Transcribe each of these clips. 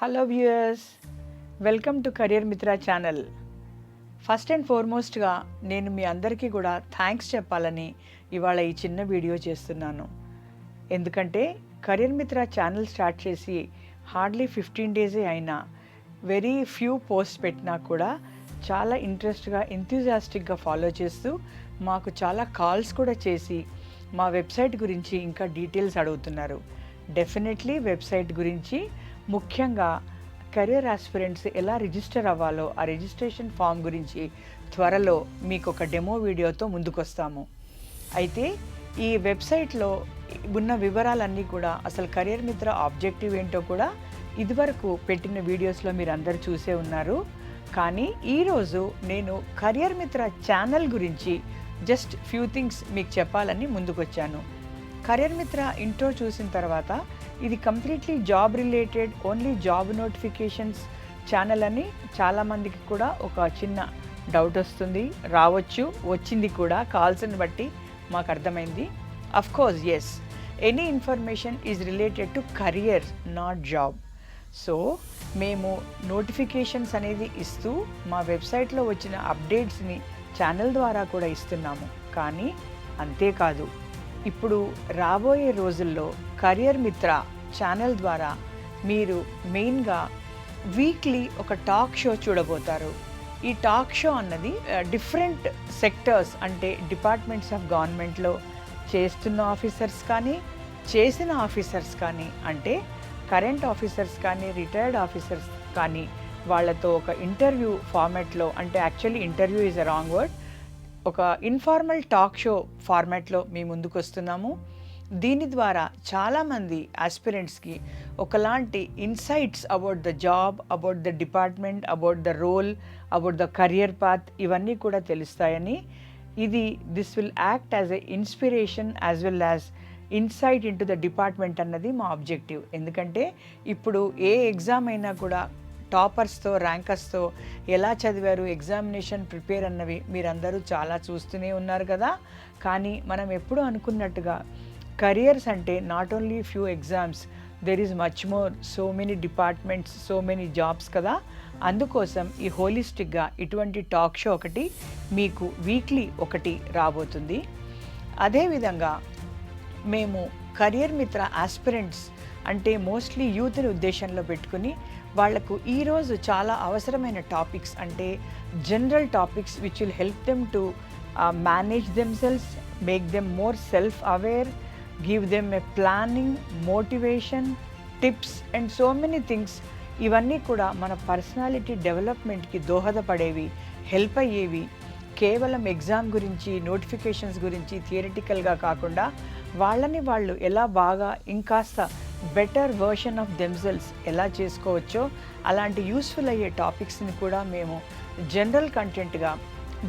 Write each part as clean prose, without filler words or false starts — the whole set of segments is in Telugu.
Hello viewers, welcome to career మిత్ర ఛానల్. ఫస్ట్ అండ్ ఫార్మోస్ట్గా నేను మీ అందరికీ కూడా థ్యాంక్స్ చెప్పాలని ఇవాళ ఈ చిన్న వీడియో చేస్తున్నాను. ఎందుకంటే కెరియర్ మిత్ర ఛానల్ స్టార్ట్ చేసి హార్డ్లీ 15 డేసే అయినా వెరీ ఫ్యూ పోస్ట్ పెట్టినా కూడా చాలా ఇంట్రెస్ట్గా ఎంతూజియాస్టిక్గా ఫాలో చేస్తూ మాకు చాలా కాల్స్ కూడా చేసి మా వెబ్సైట్ గురించి ఇంకా డీటెయిల్స్ అడుగుతున్నారు. డెఫినెట్లీ వెబ్సైట్ గురించి, ముఖ్యంగా కెరియర్ ఆస్పిరెంట్స్ ఎలా రిజిస్టర్ అవ్వాలో ఆ రిజిస్ట్రేషన్ ఫామ్ గురించి త్వరలో మీకు ఒక డెమో వీడియోతో ముందుకొస్తాము. అయితే ఈ వెబ్సైట్లో ఉన్న వివరాలన్నీ కూడా, అసలు కెరియర్ మిత్ర ఆబ్జెక్టివ్ ఏంటో కూడా ఇదివరకు పెట్టిన వీడియోస్లో మీరు అందరు చూసే ఉన్నారు. కానీ ఈరోజు నేను కెరియర్ మిత్ర ఛానల్ గురించి జస్ట్ ఫ్యూ థింగ్స్ మీకు చెప్పాలని ముందుకొచ్చాను. కెరియర్ మిత్ర ఇంట్రో చూసిన తర్వాత ఇది completely job related, only job notifications channel అని చాలామందికి కూడా ఒక చిన్న డౌట్ వస్తుంది, రావచ్చు, వచ్చింది కూడా. కాల్స్ని బట్టి మాకు అర్థమైంది. Of course yes, any information is related to career, not job. So మేము నోటిఫికేషన్స్ అనేది ఇస్తూ మా వెబ్సైట్లో వచ్చిన అప్డేట్స్ని ఛానల్ ద్వారా కూడా ఇస్తున్నాము. కానీ అంతేకాదు, ఇప్పుడు రాబోయే రోజుల్లో కెరియర్ మిత్ర ఛానల్ ద్వారా మీరు మెయిన్గా వీక్లీ ఒక టాక్ షో చూడబోతారు. ఈ టాక్ షో అన్నది డిఫరెంట్ సెక్టర్స్, అంటే డిపార్ట్మెంట్స్ ఆఫ్ గవర్నమెంట్లో చేస్తున్న ఆఫీసర్స్ కానీ, చేసిన ఆఫీసర్స్ కానీ, అంటే కరెంట్ ఆఫీసర్స్ కానీ, రిటైర్డ్ ఆఫీసర్స్ కానీ, వాళ్ళతో ఒక ఇంటర్వ్యూ ఫార్మాట్లో, అంటే actually interview is a wrong word, ఒక ఇన్ఫార్మల్ టాక్ షో ఫార్మాట్లో మీ ముందుకు వస్తున్నాము. దీని ద్వారా చాలామంది ఆస్పిరెంట్స్కి ఒకలాంటి insights about the job, about the department, about the role, about the career path ఇవన్నీ కూడా తెలుస్తాయని, this will act as a inspiration as well as insight into the department అన్నది మా ఆబ్జెక్టివ్. ఎందుకంటే ఇప్పుడు ఏ ఎగ్జామ్ అయినా కూడా టాపర్స్తో, ర్యాంకర్స్తో ఎలా చదివారు, ఎగ్జామినేషన్ ప్రిపేర్ అన్నవి మీరందరూ చాలా చూస్తూనే ఉన్నారు కదా. కానీ మనం ఎప్పుడూ అనుకున్నట్టుగా కెరియర్స్ అంటే not only few exams, there is much more, so many departments, so many jobs కదా. అందుకోసం ఈ హోలిస్టిక్గా ఇటువంటి టాక్ షో ఒకటి మీకు వీక్లీ ఒకటి రాబోతుంది. అదేవిధంగా మేము కెరియర్ మిత్ర ఆస్పిరెంట్స్ అంటే మోస్ట్లీ యూత్ని ఉద్దేశంలో పెట్టుకుని వాళ్లకు ఈరోజు చాలా అవసరమైన టాపిక్స్, అంటే general topics which will help them to manage themselves, make them more self aware, give them a planning, motivation, tips and so many things. ఇవన్నీ కూడా మన పర్సనాలిటీ డెవలప్మెంట్కి దోహదపడేవి, హెల్ప్ అయ్యేవి. కేవలం ఎగ్జామ్ గురించి, నోటిఫికేషన్స్ గురించి థియరిటికల్గా కాకుండా వాళ్ళని వాళ్ళు ఎలా బాగా ఇంకాస్త బెటర్ వర్షన్ ఆఫ్ దెమ్సెల్స్ ఎలా చేసుకోవచ్చో అలాంటి యూస్ఫుల్ అయ్యే టాపిక్స్ని కూడా మేము జనరల్ కంటెంట్గా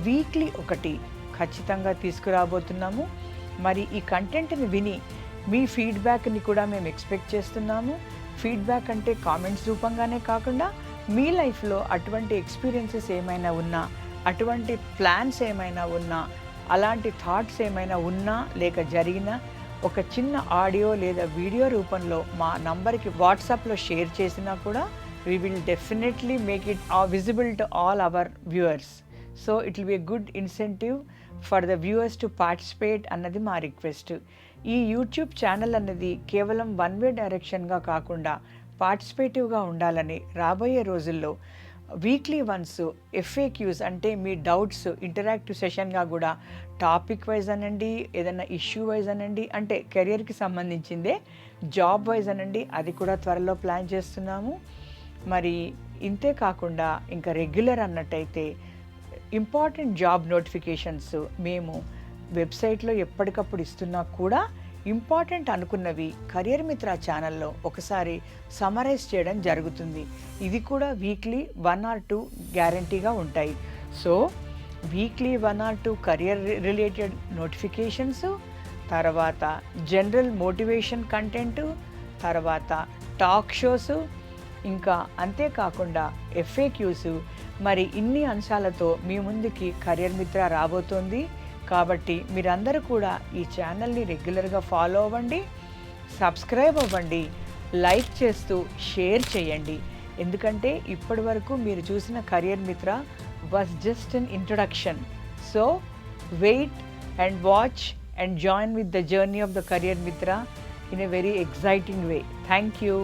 వీక్లీ ఒకటి ఖచ్చితంగా తీసుకురాబోతున్నాము. మరి ఈ కంటెంట్ని విని మీ ఫీడ్బ్యాక్ని కూడా మేము ఎక్స్పెక్ట్ చేస్తున్నాము. ఫీడ్బ్యాక్ అంటే కామెంట్స్ రూపంగానే కాకుండా మీ లైఫ్లో అటువంటి ఎక్స్పీరియన్సెస్ ఏమైనా ఉన్నా, అటువంటి ప్లాన్స్ ఏమైనా ఉన్నా, అలాంటి థాట్స్ ఏమైనా ఉన్నా లేక జరిగినా ఒక చిన్న ఆడియో లేదా వీడియో రూపంలో మా నంబర్కి వాట్సాప్లో షేర్ చేసినా కూడా we will definitely make it visible to all our viewers. So it will be a good incentive for the viewers to participate అన్నది మా రిక్వెస్ట్. ఈ యూట్యూబ్ ఛానల్ అన్నది కేవలం వన్ వే డైరెక్షన్గా కాకుండా పార్టిసిపేటివ్గా ఉండాలని రాబోయే రోజుల్లో వీక్లీ వన్స్ FAQs అంటే మీ డౌట్స్ ఇంటరాక్టివ్ సెషన్గా కూడా టాపిక్ వైజ్ అనండి, ఏదైనా ఇష్యూ వైజ్ అనండి, అంటే కెరియర్కి సంబంధించిందే, జాబ్ వైజ్ అనండి, అది కూడా త్వరలో ప్లాన్ చేస్తున్నాము. మరి ఇంతే కాకుండా ఇంకా రెగ్యులర్ అన్నట్టయితే ఇంపార్టెంట్ జాబ్ నోటిఫికేషన్స్ మేము వెబ్సైట్లో ఎప్పటికప్పుడు ఇస్తున్నా కూడా ఇంపార్టెంట్ అనుకున్నవి కెరియర్ మిత్ర ఛానల్లో ఒకసారి సమరైజ్ చేయడం జరుగుతుంది. ఇది కూడా వీక్లీ 1 or 2 గ్యారంటీగా ఉంటాయి. So weekly 1 or 2 career related notifications, తర్వాత జనరల్ మోటివేషన్ కంటెంటు, తర్వాత టాక్ షోస్, ఇంకా అంతేకాకుండా FAQs. మరి ఇన్ని అంశాలతో మీ ముందుకి కెరియర్ మిత్ర రాబోతోంది. కాబట్టి మీరందరూ కూడా ఈ ఛానల్ని రెగ్యులర్గా ఫాలో అవ్వండి, సబ్స్క్రైబ్ అవ్వండి, లైక్ చేస్తూ షేర్ చేయండి. ఎందుకంటే ఇప్పటి వరకు మీరు చూసిన career Mitra was just an introduction. So wait and watch and join with the journey of the Career Mitra in a very exciting way. Thank you.